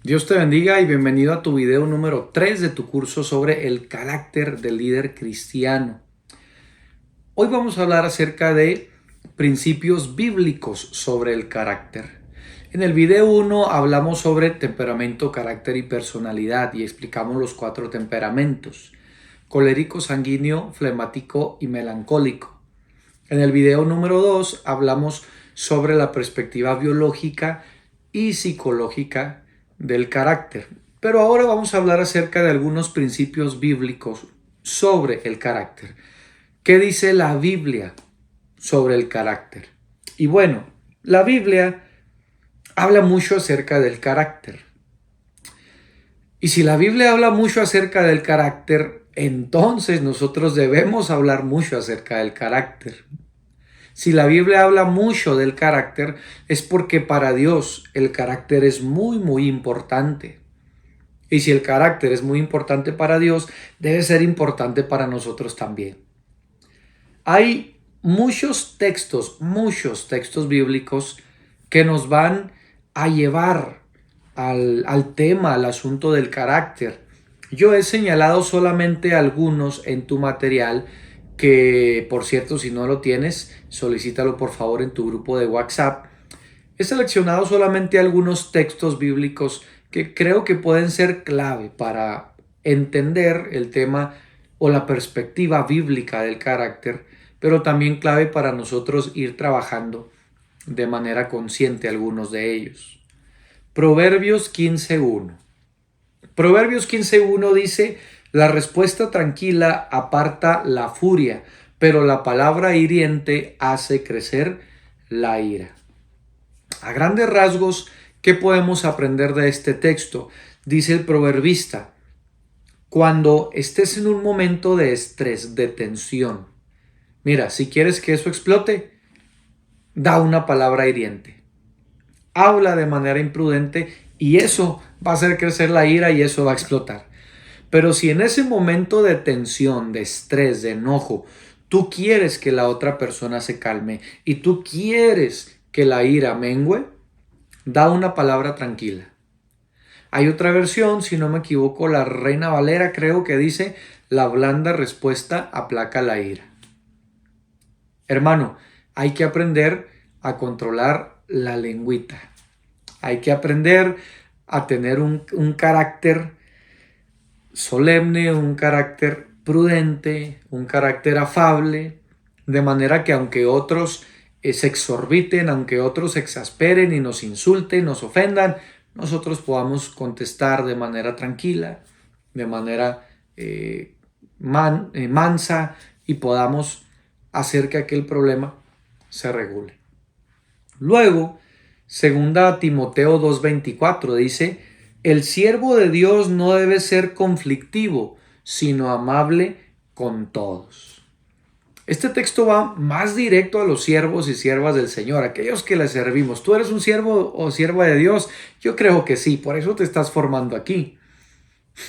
Dios te bendiga y bienvenido a tu video número 3 de tu curso sobre el carácter del líder cristiano. Hoy vamos a hablar acerca de principios bíblicos sobre el carácter. En el video 1 hablamos sobre temperamento, carácter y personalidad y explicamos los 4 temperamentos: colérico, sanguíneo, flemático y melancólico. En el video número 2 hablamos sobre la perspectiva biológica y psicológica del carácter. Pero ahora vamos a hablar acerca de algunos principios bíblicos sobre el carácter. ¿Qué dice la Biblia sobre el carácter? Y bueno, la Biblia habla mucho acerca del carácter. Y si la Biblia habla mucho acerca del carácter, entonces nosotros debemos hablar mucho acerca del carácter. Si la Biblia habla mucho del carácter, es porque para Dios el carácter es muy importante. Y si el carácter es muy importante para Dios, debe ser importante para nosotros también. Hay muchos textos bíblicos que nos van a llevar al tema, al asunto del carácter. Yo he señalado solamente algunos en tu material, que por cierto, si no lo tienes, solicítalo por favor en tu grupo de WhatsApp. He seleccionado solamente algunos textos bíblicos que creo que pueden ser clave para entender el tema o la perspectiva bíblica del carácter, pero también clave para nosotros ir trabajando de manera consciente algunos de ellos. Proverbios 15:1. Proverbios 15:1 dice: la respuesta tranquila aparta la furia, pero la palabra hiriente hace crecer la ira. A grandes rasgos, ¿qué podemos aprender de este texto? Dice el proverbista: cuando estés en un momento de estrés, de tensión, mira, si quieres que eso explote, da una palabra hiriente. Habla de manera imprudente y eso va a hacer crecer la ira y eso va a explotar. Pero si en ese momento de tensión, de estrés, de enojo, tú quieres que la otra persona se calme y tú quieres que la ira mengüe, da una palabra tranquila. Hay otra versión, si no me equivoco, la Reina Valera creo que dice: la blanda respuesta aplaca la ira. Hermano, hay que aprender a controlar la lengüita. Hay que aprender a tener un carácter solemne, un carácter prudente, un carácter afable, de manera que aunque otros se exorbiten, aunque otros se exasperen y nos insulten, nos ofendan, nosotros podamos contestar de manera tranquila, de manera mansa, y podamos hacer que aquel problema se regule. Luego, segunda Timoteo 2:24 dice: el siervo de Dios no debe ser conflictivo, sino amable con todos. Este texto va más directo a los siervos y siervas del Señor, aquellos que le servimos. ¿Tú eres un siervo o sierva de Dios? Yo creo que sí, por eso te estás formando aquí.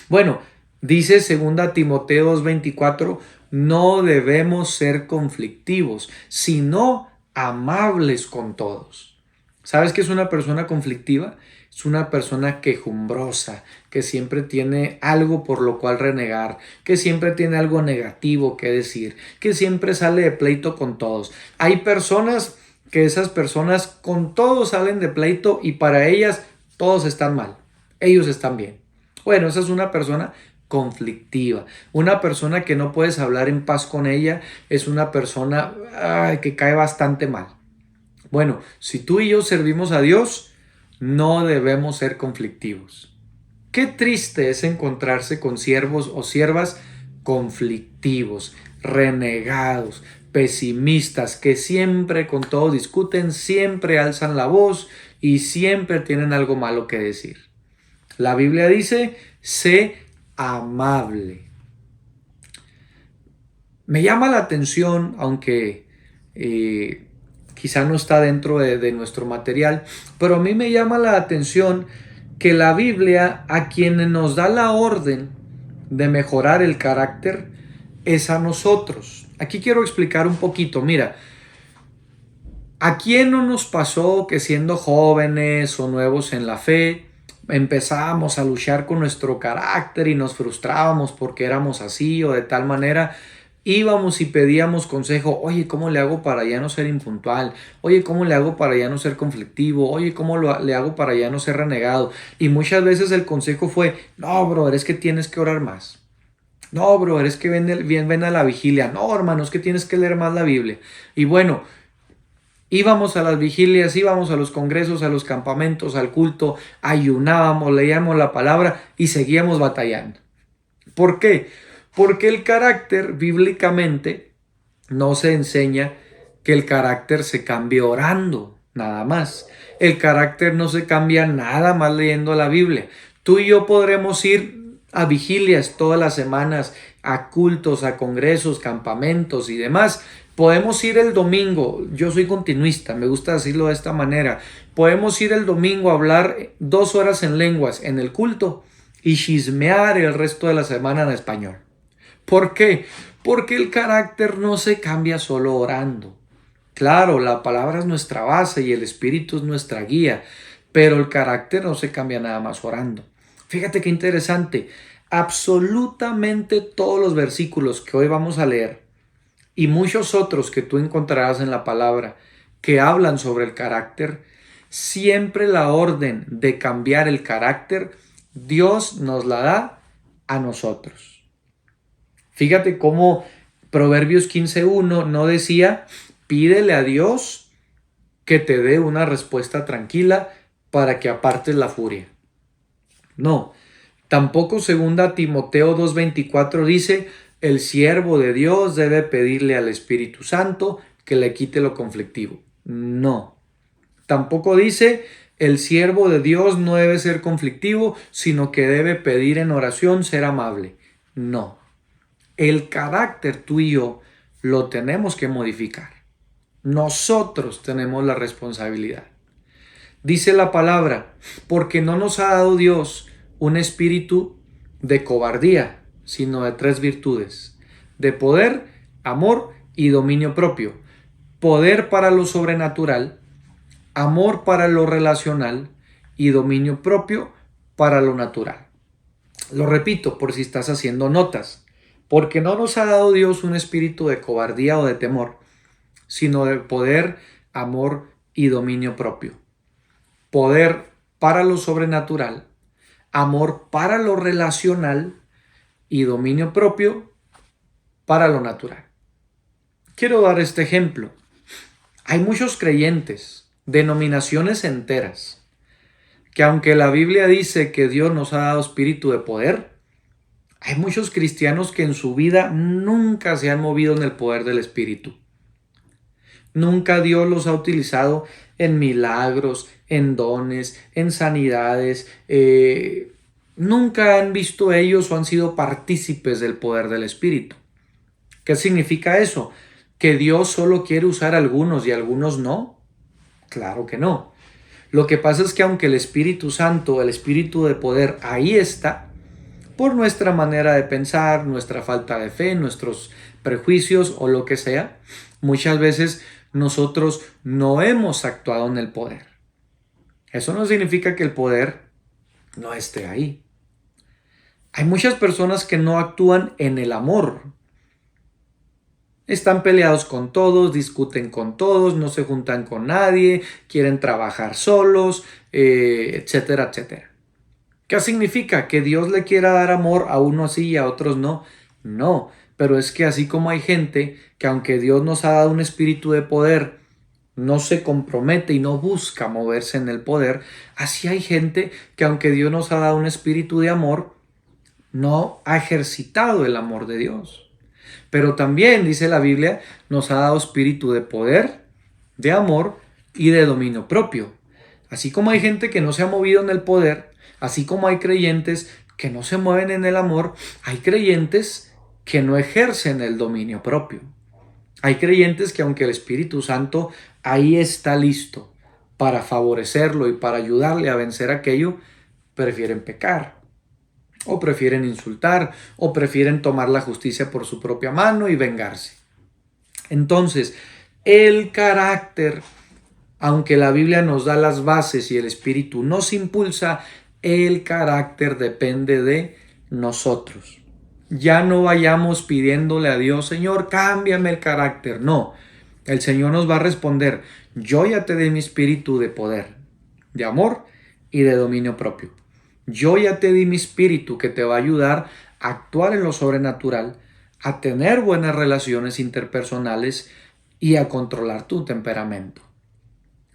Bueno, dice 2 Timoteo 2:24, no debemos ser conflictivos, sino amables con todos. ¿Sabes qué es una persona conflictiva? Es una persona quejumbrosa, que siempre tiene algo por lo cual renegar, que siempre tiene algo negativo que decir, que siempre sale de pleito con todos. Hay personas que esas personas con todos salen de pleito y para ellas todos están mal, ellos están bien. Bueno, esa es una persona conflictiva. Una persona que no puedes hablar en paz con ella es una persona que cae bastante mal. Bueno, si tú y yo servimos a Dios, no debemos ser conflictivos. Qué triste es encontrarse con siervos o siervas conflictivos, renegados, pesimistas, que siempre con todo discuten, siempre alzan la voz y siempre tienen algo malo que decir. La Biblia dice: sé amable. Me llama la atención, aunque quizá no está dentro de nuestro material, pero a mí me llama la atención que la Biblia, a quien nos da la orden de mejorar el carácter, es a nosotros. Aquí quiero explicar un poquito. Mira, ¿a quién no nos pasó que siendo jóvenes o nuevos en la fe, empezábamos a luchar con nuestro carácter y nos frustrábamos porque éramos así o de tal manera, íbamos y pedíamos consejo. Oye, ¿cómo le hago para ya no ser impuntual? Oye, ¿cómo le hago para ya no ser conflictivo? Oye, ¿cómo le hago para ya no ser renegado? Y muchas veces el consejo fue, no, brother, es que tienes que orar más. No, brother, es que ven a la vigilia. No, hermano, es que tienes que leer más la Biblia. Y bueno, íbamos a las vigilias, íbamos a los congresos, a los campamentos, al culto, ayunábamos, leíamos la palabra y seguíamos batallando. ¿Por qué? Porque el carácter bíblicamente no se enseña que el carácter se cambie orando, nada más. El carácter no se cambia nada más leyendo la Biblia. Tú y yo podremos ir a vigilias todas las semanas, a cultos, a congresos, campamentos y demás. Podemos ir el domingo, yo soy continuista, me gusta decirlo de esta manera. Podemos ir el domingo a hablar 2 horas en lenguas en el culto y chismear el resto de la semana en español. ¿Por qué? Porque el carácter no se cambia solo orando. Claro, la palabra es nuestra base y el espíritu es nuestra guía, pero el carácter no se cambia nada más orando. Fíjate qué interesante. Absolutamente todos los versículos que hoy vamos a leer y muchos otros que tú encontrarás en la palabra que hablan sobre el carácter, siempre la orden de cambiar el carácter, Dios nos la da a nosotros. Fíjate cómo Proverbios 15:1 no decía, pídele a Dios que te dé una respuesta tranquila para que apartes la furia. No, tampoco 2 Timoteo 2:24 dice, el siervo de Dios debe pedirle al Espíritu Santo que le quite lo conflictivo. No, tampoco dice, el siervo de Dios no debe ser conflictivo, sino que debe pedir en oración ser amable. No. El carácter tú y yo lo tenemos que modificar. Nosotros tenemos la responsabilidad. Dice la palabra, porque no nos ha dado Dios un espíritu de cobardía, sino de 3 virtudes, de poder, amor y dominio propio. Poder para lo sobrenatural, amor para lo relacional y dominio propio para lo natural. Lo repito por si estás haciendo notas. Porque no nos ha dado Dios un espíritu de cobardía o de temor, sino de poder, amor y dominio propio. Poder para lo sobrenatural, amor para lo relacional y dominio propio para lo natural. Quiero dar este ejemplo. Hay muchos creyentes, denominaciones enteras, que aunque la Biblia dice que Dios nos ha dado espíritu de poder, hay muchos cristianos que en su vida nunca se han movido en el poder del Espíritu. Nunca Dios los ha utilizado en milagros, en dones, en sanidades. Nunca han visto ellos o han sido partícipes del poder del Espíritu. ¿Qué significa eso? ¿Que Dios solo quiere usar a algunos y a algunos no? Claro que no. Lo que pasa es que aunque el Espíritu Santo, el Espíritu de poder, ahí está, por nuestra manera de pensar, nuestra falta de fe, nuestros prejuicios o lo que sea, muchas veces nosotros no hemos actuado en el poder. Eso no significa que el poder no esté ahí. Hay muchas personas que no actúan en el amor. Están peleados con todos, discuten con todos, no se juntan con nadie, quieren trabajar solos, etcétera, etcétera. ¿Qué significa? ¿Que Dios le quiera dar amor a uno sí y a otros no? No, pero es que así como hay gente que aunque Dios nos ha dado un espíritu de poder, no se compromete y no busca moverse en el poder, así hay gente que aunque Dios nos ha dado un espíritu de amor, no ha ejercitado el amor de Dios. Pero también, dice la Biblia, nos ha dado espíritu de poder, de amor y de dominio propio. Así como hay gente que no se ha movido en el poder, así como hay creyentes que no se mueven en el amor, hay creyentes que no ejercen el dominio propio. Hay creyentes que aunque el Espíritu Santo ahí está listo para favorecerlo y para ayudarle a vencer aquello, prefieren pecar, o prefieren insultar, o prefieren tomar la justicia por su propia mano y vengarse. Entonces, el carácter, aunque la Biblia nos da las bases y el Espíritu nos impulsa, El carácter depende de nosotros. Ya no vayamos pidiéndole a Dios, Señor, cámbiame el carácter. No, el Señor nos va a responder, yo ya te di mi espíritu de poder, de amor y de dominio propio. Yo ya te di mi espíritu que te va a ayudar a actuar en lo sobrenatural, a tener buenas relaciones interpersonales y a controlar tu temperamento.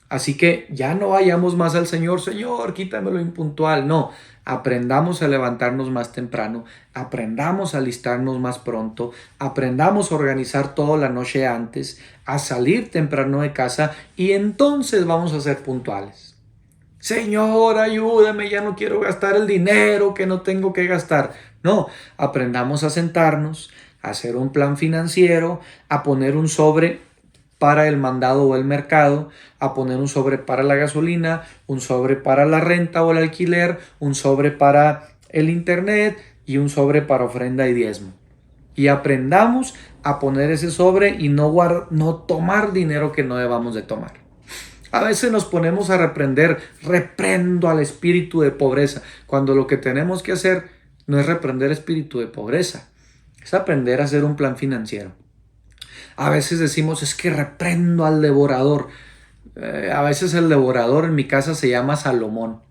Así que ya no vayamos más al Señor, Señor, quítame lo impuntual. No, aprendamos a levantarnos más temprano, aprendamos a alistarnos más pronto, aprendamos a organizar todo la noche antes, a salir temprano de casa y entonces vamos a ser puntuales. Señor, ayúdame, ya no quiero gastar el dinero que no tengo que gastar. No, aprendamos a sentarnos, a hacer un plan financiero, a poner un sobre para el mandado o el mercado, a poner un sobre para la gasolina, un sobre para la renta o el alquiler, un sobre para el internet y un sobre para ofrenda y diezmo. Y aprendamos a poner ese sobre y no tomar dinero que no debamos de tomar. A veces nos ponemos a reprendo al espíritu de pobreza, cuando lo que tenemos que hacer no es reprender espíritu de pobreza, es aprender a hacer un plan financiero. A veces decimos, es que reprendo al devorador. A veces el devorador en mi casa se llama Salomón.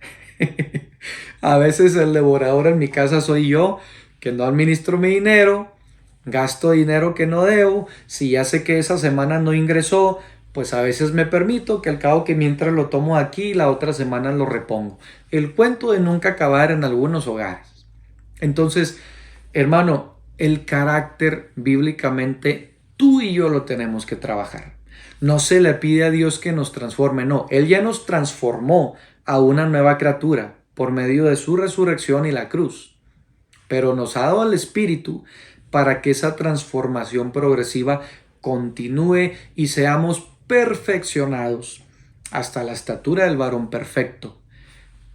A veces el devorador en mi casa soy yo, que no administro mi dinero, gasto dinero que no debo. Si ya sé que esa semana no ingresó, pues a veces me permito que al cabo que mientras lo tomo aquí, la otra semana lo repongo. El cuento de nunca acabar en algunos hogares. Entonces, hermano, el carácter bíblicamente tú y yo lo tenemos que trabajar. No se le pide a Dios que nos transforme, no. Él ya nos transformó a una nueva criatura por medio de su resurrección y la cruz. Pero nos ha dado el Espíritu para que esa transformación progresiva continúe y seamos perfeccionados hasta la estatura del varón perfecto.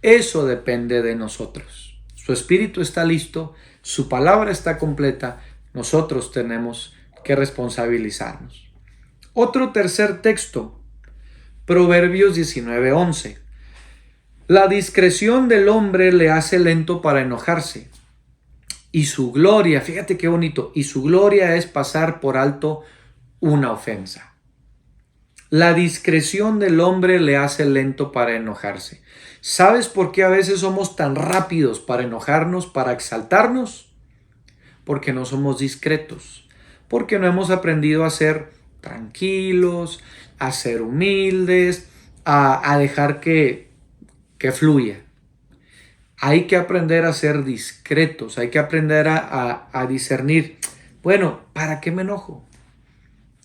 Eso depende de nosotros. Su Espíritu está listo, su palabra está completa, nosotros tenemos que responsabilizarnos. Otro tercer texto, Proverbios 19:11. La discreción del hombre le hace lento para enojarse, y su gloria, fíjate qué bonito, y su gloria es pasar por alto una ofensa. La discreción del hombre le hace lento para enojarse. ¿Sabes por qué a veces somos tan rápidos para enojarnos, para exaltarnos? Porque no somos discretos, porque no hemos aprendido a ser tranquilos, a ser humildes, a dejar que fluya. Hay que aprender a ser discretos, hay que aprender a discernir. Bueno, ¿para qué me enojo?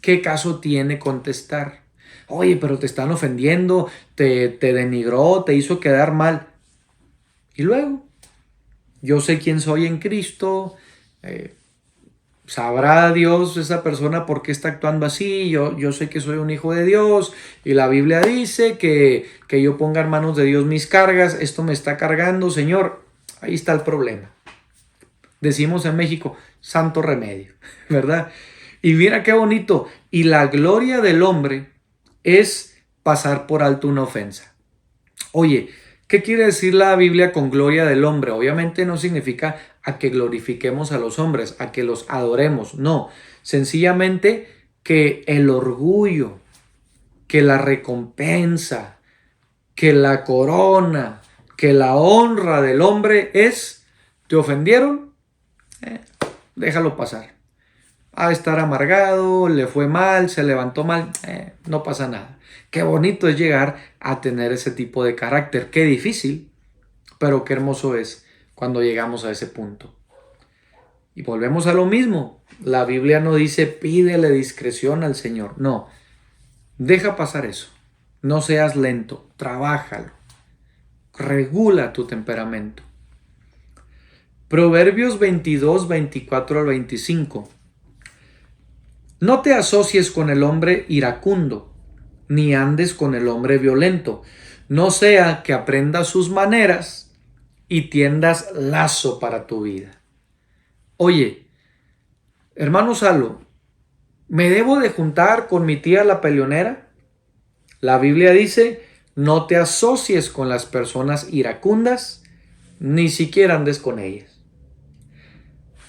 ¿Qué caso tiene contestar? Oye, pero te están ofendiendo, te denigró, te hizo quedar mal. Y luego, yo sé quién soy en Cristo, sabrá Dios esa persona por qué está actuando así. Yo sé que soy un hijo de Dios y la Biblia dice que yo ponga en manos de Dios mis cargas. Esto me está cargando, Señor. Ahí está el problema. Decimos en México, santo remedio, ¿verdad? Y mira qué bonito. Y la gloria del hombre es pasar por alto una ofensa. Oye, ¿qué quiere decir la Biblia con gloria del hombre? Obviamente no significa a que glorifiquemos a los hombres, a que los adoremos. No, sencillamente que el orgullo, que la recompensa, que la corona, que la honra del hombre es, ¿te ofendieron? Déjalo pasar. Ha de estar amargado, le fue mal, se levantó mal, no pasa nada. Qué bonito es llegar a tener ese tipo de carácter. Qué difícil, pero qué hermoso es cuando llegamos a ese punto. Y volvemos a lo mismo. La Biblia no dice pídele discreción al Señor. No, deja pasar eso. No seas lento, trabájalo. Regula tu temperamento. Proverbios 22, 24 al 25. No te asocies con el hombre iracundo, ni andes con el hombre violento, no sea que aprendas sus maneras y tiendas lazo para tu vida. Oye, hermano Salo, ¿me debo de juntar con mi tía la peleonera? La Biblia dice, no te asocies con las personas iracundas ni siquiera andes con ellas.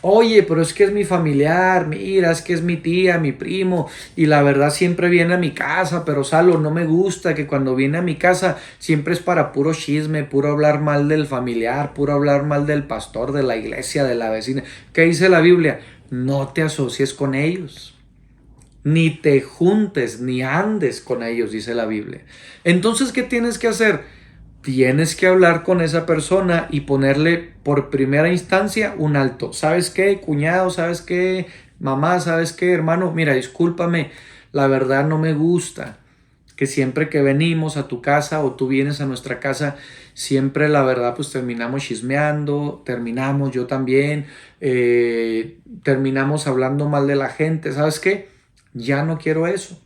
Oye, pero es que es mi familiar, mira, es que es mi tía, mi primo, y la verdad siempre viene a mi casa, pero Salo, no me gusta que cuando viene a mi casa siempre es para puro chisme, puro hablar mal del familiar, puro hablar mal del pastor, de la iglesia, de la vecina. ¿Qué dice la Biblia? No te asocies con ellos, ni te juntes, ni andes con ellos, dice la Biblia. Entonces, ¿qué tienes que hacer? Tienes que hablar con esa persona y ponerle por primera instancia un alto. ¿Sabes qué, cuñado? ¿Sabes qué, mamá? ¿Sabes qué, hermano? Mira, discúlpame, la verdad no me gusta que siempre que venimos a tu casa o tú vienes a nuestra casa, siempre la verdad pues terminamos chismeando, terminamos yo también, terminamos hablando mal de la gente. ¿Sabes qué? Ya no quiero eso.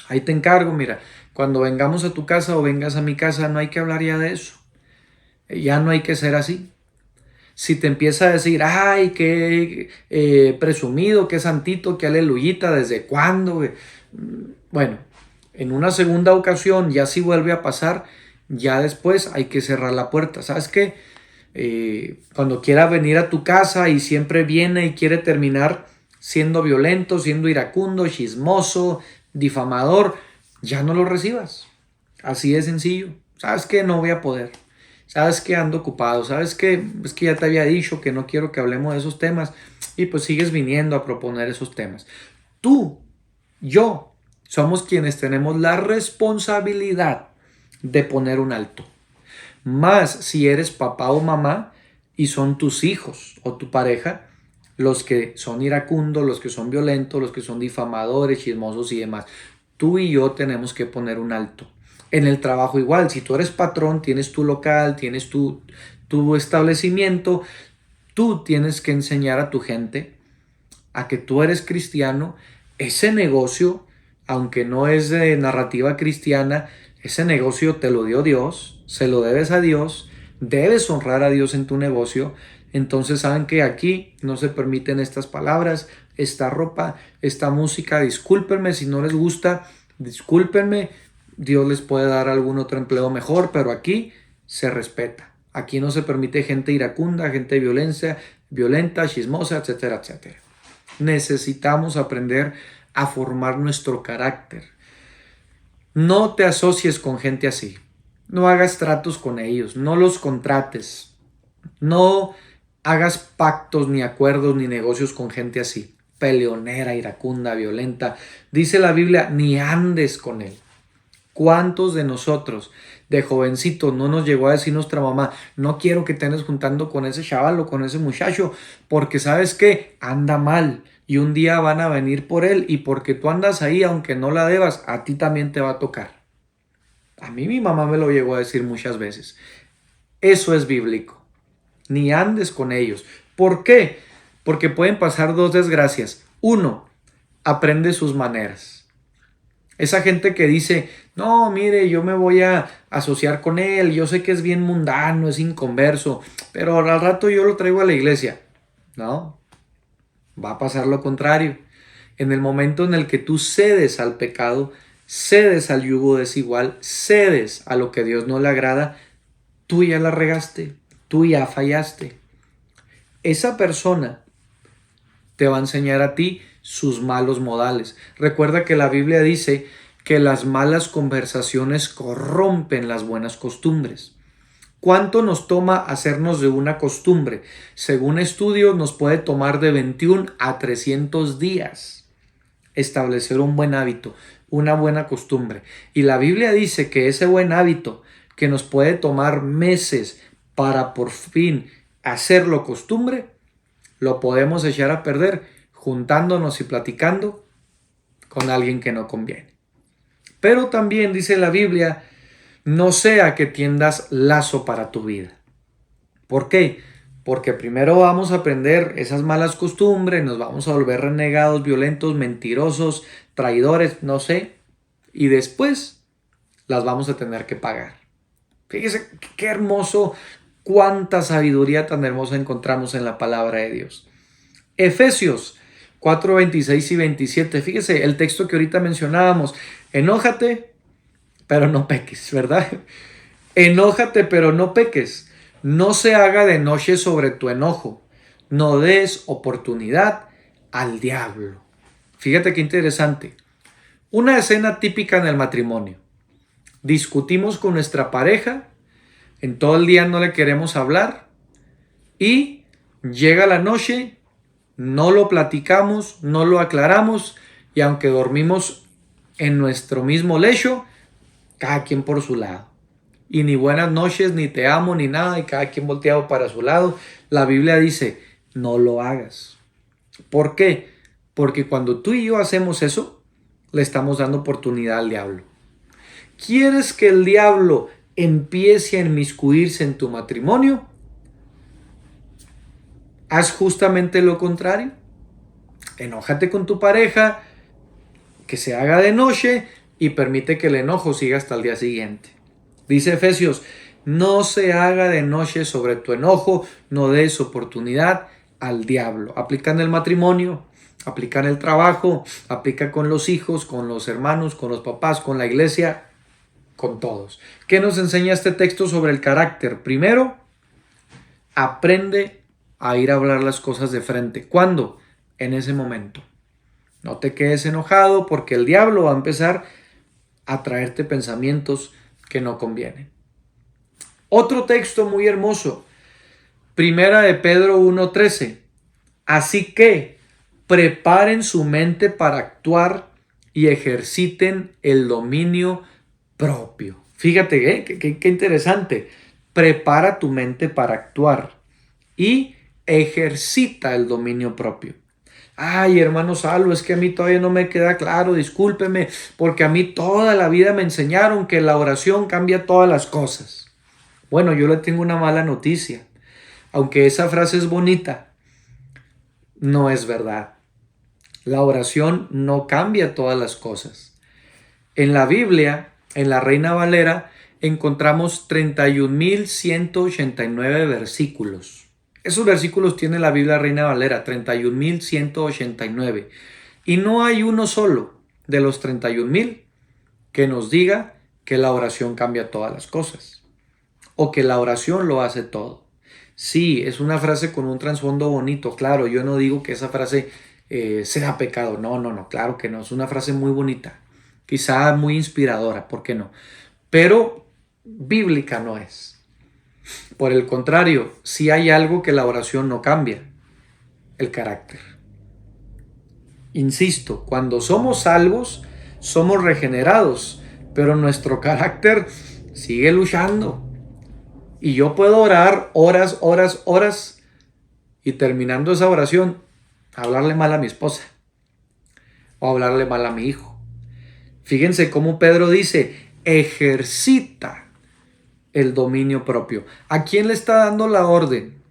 Ahí te encargo, mira, cuando vengamos a tu casa o vengas a mi casa, no hay que hablar ya de eso. Ya no hay que ser así. Si te empieza a decir, ay, qué presumido, qué santito, qué aleluyita, ¿desde cuándo? Bueno, en una segunda ocasión, ya si vuelve a pasar, ya después hay que cerrar la puerta. ¿Sabes qué? Cuando quiera venir a tu casa y siempre viene y quiere terminar siendo violento, siendo iracundo, chismoso, difamador, ya no lo recibas. Así de sencillo. ¿Sabes qué? No voy a poder. ¿Sabes que ando ocupado? ¿Sabes que es que ya te había dicho que no quiero que hablemos de esos temas? Y pues sigues viniendo a proponer esos temas. Tú, yo, somos quienes tenemos la responsabilidad de poner un alto. Más si eres papá o mamá y son tus hijos o tu pareja los que son iracundos, los que son violentos, los que son difamadores, chismosos y demás. Tú y yo tenemos que poner un alto. En el trabajo igual, si tú eres patrón, tienes tu local, tienes tu establecimiento, tú tienes que enseñar a tu gente a que tú eres cristiano. Ese negocio, aunque no es de narrativa cristiana, ese negocio te lo dio Dios, se lo debes a Dios, debes honrar a Dios en tu negocio. Entonces saben que aquí no se permiten estas palabras, esta ropa, esta música. Discúlpenme si no les gusta, discúlpenme, Dios les puede dar algún otro empleo mejor, pero aquí se respeta. Aquí no se permite gente iracunda, gente violenta, chismosa, etcétera, etcétera. Necesitamos aprender a formar nuestro carácter. No te asocies con gente así. No hagas tratos con ellos. No los contrates. No hagas pactos, ni acuerdos, ni negocios con gente así. Peleonera, iracunda, violenta. Dice la Biblia, ni andes con él. ¿Cuántos de nosotros de jovencitos no nos llegó a decir nuestra mamá, no quiero que te andes juntando con ese chaval o con ese muchacho, porque sabes qué, anda mal y un día van a venir por él y porque tú andas ahí, aunque no la debas, a ti también te va a tocar? A mí mi mamá me lo llegó a decir muchas veces. Eso es bíblico. Ni andes con ellos. ¿Por qué? Porque pueden pasar dos desgracias. Uno, aprende sus maneras. Esa gente que dice, no, mire, yo me voy a asociar con él, yo sé que es bien mundano, es inconverso, pero al rato yo lo traigo a la iglesia. No, va a pasar lo contrario. En el momento en el que tú cedes al pecado, cedes al yugo desigual, cedes a lo que a Dios no le agrada, tú ya la regaste, tú ya fallaste. Esa persona te va a enseñar a ti sus malos modales. Recuerda que la Biblia dice que las malas conversaciones corrompen las buenas costumbres. ¿Cuánto nos toma hacernos de una costumbre? Según estudios, nos puede tomar de 21 a 300 días establecer un buen hábito, una buena costumbre. Y la Biblia dice que ese buen hábito que nos puede tomar meses para por fin hacerlo costumbre, lo podemos echar a perder juntándonos y platicando con alguien que no conviene. Pero también dice la Biblia, no sea que tiendas lazo para tu vida. ¿Por qué? Porque primero vamos a aprender esas malas costumbres, nos vamos a volver renegados, violentos, mentirosos, traidores, no sé, y después las vamos a tener que pagar. Fíjese qué hermoso, cuánta sabiduría tan hermosa encontramos en la palabra de Dios. Efesios 4, 26 y 27. Fíjese el texto que ahorita mencionábamos. Enójate, pero no peques, ¿verdad? Enójate, pero no peques. No se haga de noche sobre tu enojo. No des oportunidad al diablo. Fíjate qué interesante. Una escena típica en el matrimonio. Discutimos con nuestra pareja, en todo el día no le queremos hablar y llega la noche, no lo platicamos, no lo aclaramos y aunque dormimos en nuestro mismo lecho, cada quien por su lado. Y ni buenas noches, ni te amo, ni nada, y cada quien volteado para su lado. La Biblia dice, no lo hagas. ¿Por qué? Porque cuando tú y yo hacemos eso, le estamos dando oportunidad al diablo. ¿Quieres que el diablo empiece a inmiscuirse en tu matrimonio? Haz justamente lo contrario. Enójate con tu pareja, que se haga de noche y permite que el enojo siga hasta el día siguiente. Dice Efesios, no se haga de noche sobre tu enojo, no des oportunidad al diablo. Aplica en el matrimonio, aplica en el trabajo, aplica con los hijos, con los hermanos, con los papás, con la iglesia, con todos. ¿Qué nos enseña este texto sobre el carácter? Primero, aprende a ir a hablar las cosas de frente. ¿Cuándo? En ese momento. No te quedes enojado porque el diablo va a empezar a traerte pensamientos que no convienen. Otro texto muy hermoso. Primera de Pedro 1:13. Así que preparen su mente para actuar y ejerciten el dominio propio. Fíjate, qué interesante. Prepara tu mente para actuar y ejercita el dominio propio. Ay, hermano Salvo, es que a mí todavía no me queda claro, discúlpeme, porque a mí toda la vida me enseñaron que la oración cambia todas las cosas. Bueno, yo le tengo una mala noticia. Aunque esa frase es bonita, no es verdad. La oración no cambia todas las cosas. En la Biblia, en la Reina Valera, encontramos 31,189 versículos. Esos versículos tiene la Biblia Reina Valera, 31,189. Y no hay uno solo de los 31,000 que nos diga que la oración cambia todas las cosas o que la oración lo hace todo. Sí, es una frase con un trasfondo bonito, claro, yo no digo que esa frase sea pecado, no, claro que no, es una frase muy bonita, quizá muy inspiradora, ¿por qué no? Pero bíblica no es. Por el contrario, sí hay algo que la oración no cambia, el carácter. Insisto, cuando somos salvos, somos regenerados, pero nuestro carácter sigue luchando. Y yo puedo orar horas, y terminando esa oración, hablarle mal a mi esposa o hablarle mal a mi hijo. Fíjense cómo Pedro dice, ejercita el dominio propio. ¿A quién le está dando la orden?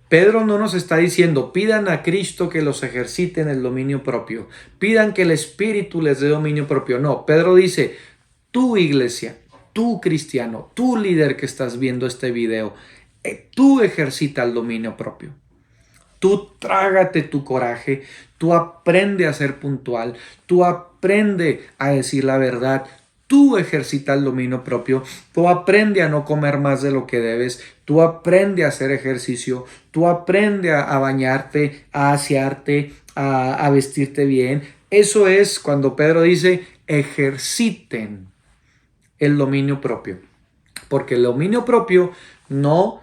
Pedro no nos está diciendo, pidan a Cristo que los ejercite en el dominio propio. Pidan que el Espíritu les dé dominio propio. No, Pedro dice, tú iglesia, tú cristiano, tú líder que estás viendo este video, tú ejercita el dominio propio. Tú trágate tu coraje, tú aprende a ser puntual, tú aprende a decir la verdad, tú ejercita el dominio propio, tú aprende a no comer más de lo que debes, tú aprende a hacer ejercicio, tú aprende a bañarte, a asearte, a vestirte bien. Eso es cuando Pedro dice ejerciten el dominio propio, porque el dominio propio no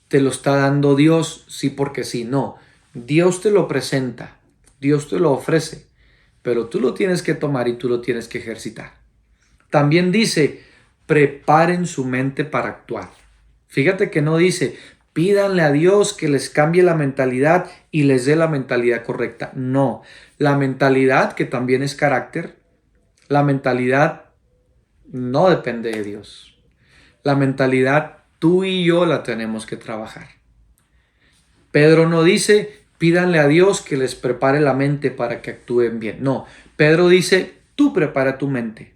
te lo está dando Dios, sí porque sí, no. Dios te lo presenta, Dios te lo ofrece, pero tú lo tienes que tomar y tú lo tienes que ejercitar. También dice, preparen su mente para actuar. Fíjate que no dice, pídanle a Dios que les cambie la mentalidad y les dé la mentalidad correcta. No, la mentalidad, que también es carácter, la mentalidad no depende de Dios. La mentalidad tú y yo la tenemos que trabajar. Pedro no dice, pídanle a Dios que les prepare la mente para que actúen bien. No, Pedro dice, tú prepara tu mente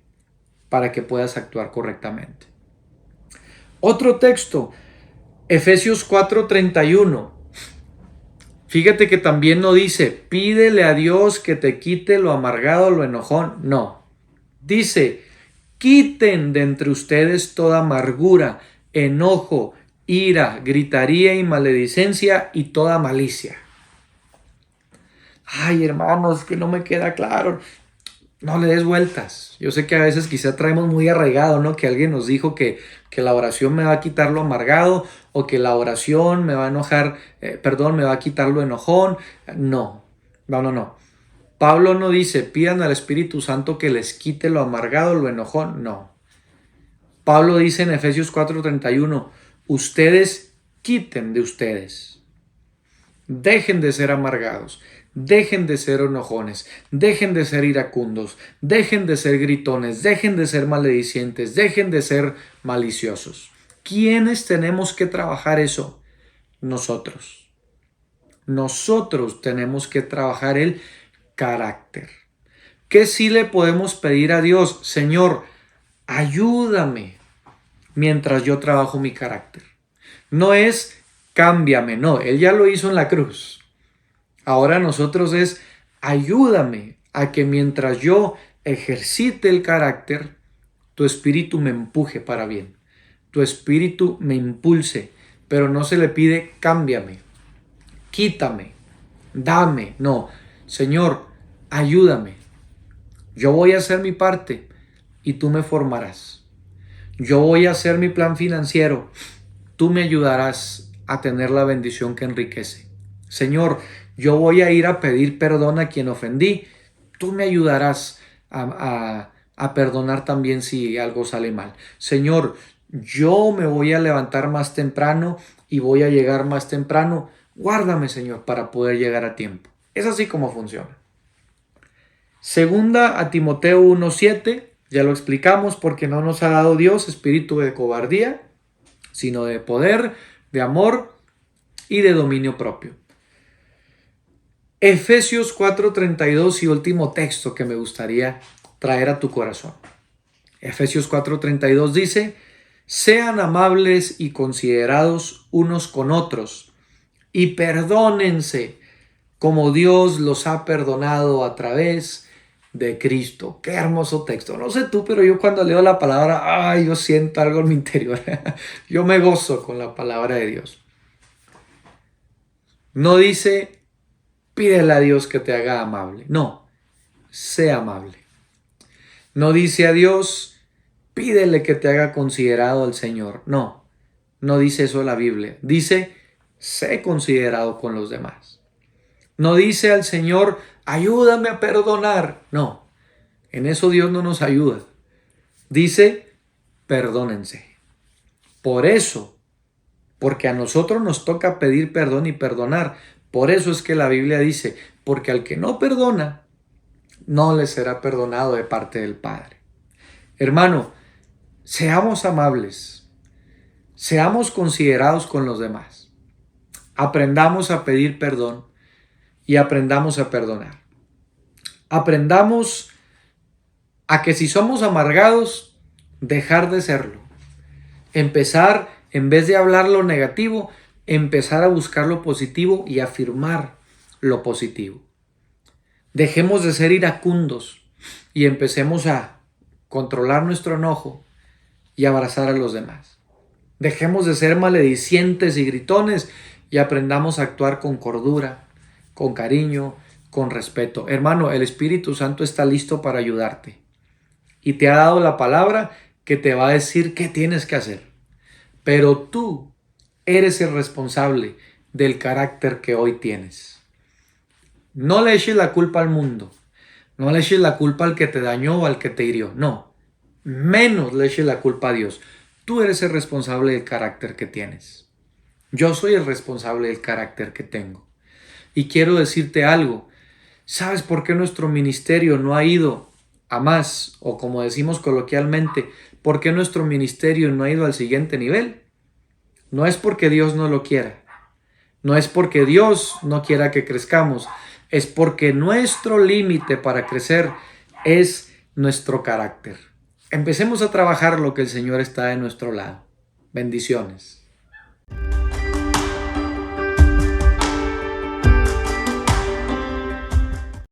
para que puedas actuar correctamente. Otro texto, Efesios 4:31. Fíjate que también no dice, pídele a Dios que te quite lo amargado, lo enojón. No, dice, quiten de entre ustedes toda amargura, enojo, ira, gritaría y maledicencia y toda malicia. Ay, hermanos, que no me queda claro. No le des vueltas. Yo sé que a veces quizá traemos muy arraigado, ¿no? Que alguien nos dijo que la oración me va a quitar lo amargado o que la oración me va a enojar, me va a quitar lo enojón. No, no. Pablo no dice, pidan al Espíritu Santo que les quite lo amargado, lo enojón. No. Pablo dice en Efesios 4:31, ustedes quiten de ustedes. Dejen de ser amargados. Dejen de ser enojones, dejen de ser iracundos, dejen de ser gritones, dejen de ser maledicientes, dejen de ser maliciosos. ¿Quiénes tenemos que trabajar eso? Nosotros. Nosotros tenemos que trabajar el carácter. ¿Qué sí le podemos pedir a Dios? Señor, ayúdame mientras yo trabajo mi carácter. No es cámbiame, no, Él ya lo hizo en la cruz. Ahora nosotros es ayúdame a que mientras yo ejercite el carácter, tu espíritu me empuje para bien. Tu espíritu me impulse, pero no se le pide cámbiame, quítame, dame. No, Señor, ayúdame. Yo voy a hacer mi parte y tú me formarás. Yo voy a hacer mi plan financiero. Tú me ayudarás a tener la bendición que enriquece. Señor, yo voy a ir a pedir perdón a quien ofendí. Tú me ayudarás a perdonar también si algo sale mal. Señor, yo me voy a levantar más temprano y voy a llegar más temprano. Guárdame, Señor, para poder llegar a tiempo. Es así como funciona. Segunda a Timoteo 1:7, ya lo explicamos, porque no nos ha dado Dios espíritu de cobardía, sino de poder, de amor y de dominio propio. Efesios 4:32 y último texto que me gustaría traer a tu corazón. Efesios 4:32 dice, sean amables y considerados unos con otros y perdónense como Dios los ha perdonado a través de Cristo. Qué hermoso texto. No sé tú, pero yo cuando leo la palabra, yo siento algo en mi interior. Yo me gozo con la palabra de Dios. No dice, pídele a Dios que te haga amable. No, sé amable. No dice a Dios, pídele que te haga considerado al Señor. No, no dice eso la Biblia. Dice, sé considerado con los demás. No dice al Señor, ayúdame a perdonar. No, en eso Dios no nos ayuda. Dice, perdónense. Por eso, porque a nosotros nos toca pedir perdón y perdonar. Por eso es que la Biblia dice, porque al que no perdona, no le será perdonado de parte del Padre. Hermano, seamos amables, seamos considerados con los demás, aprendamos a pedir perdón y aprendamos a perdonar. Aprendamos a que si somos amargados, dejar de serlo. Empezar, en vez de hablar lo negativo, empezar a buscar lo positivo y afirmar lo positivo. Dejemos de ser iracundos y empecemos a controlar nuestro enojo y abrazar a los demás. Dejemos de ser maledicientes y gritones y aprendamos a actuar con cordura, con cariño, con respeto. Hermano, el Espíritu Santo está listo para ayudarte y te ha dado la palabra que te va a decir qué tienes que hacer. Pero tú eres el responsable del carácter que hoy tienes. No le eches la culpa al mundo. No le eches la culpa al que te dañó o al que te hirió. No. Menos le eches la culpa a Dios. Tú eres el responsable del carácter que tienes. Yo soy el responsable del carácter que tengo. Y quiero decirte algo. ¿Sabes por qué nuestro ministerio no ha ido a más? O como decimos coloquialmente, ¿por qué nuestro ministerio no ha ido al siguiente nivel? No es porque Dios no lo quiera. No es porque Dios no quiera que crezcamos. Es porque nuestro límite para crecer es nuestro carácter. Empecemos a trabajar lo que el Señor está de nuestro lado. Bendiciones.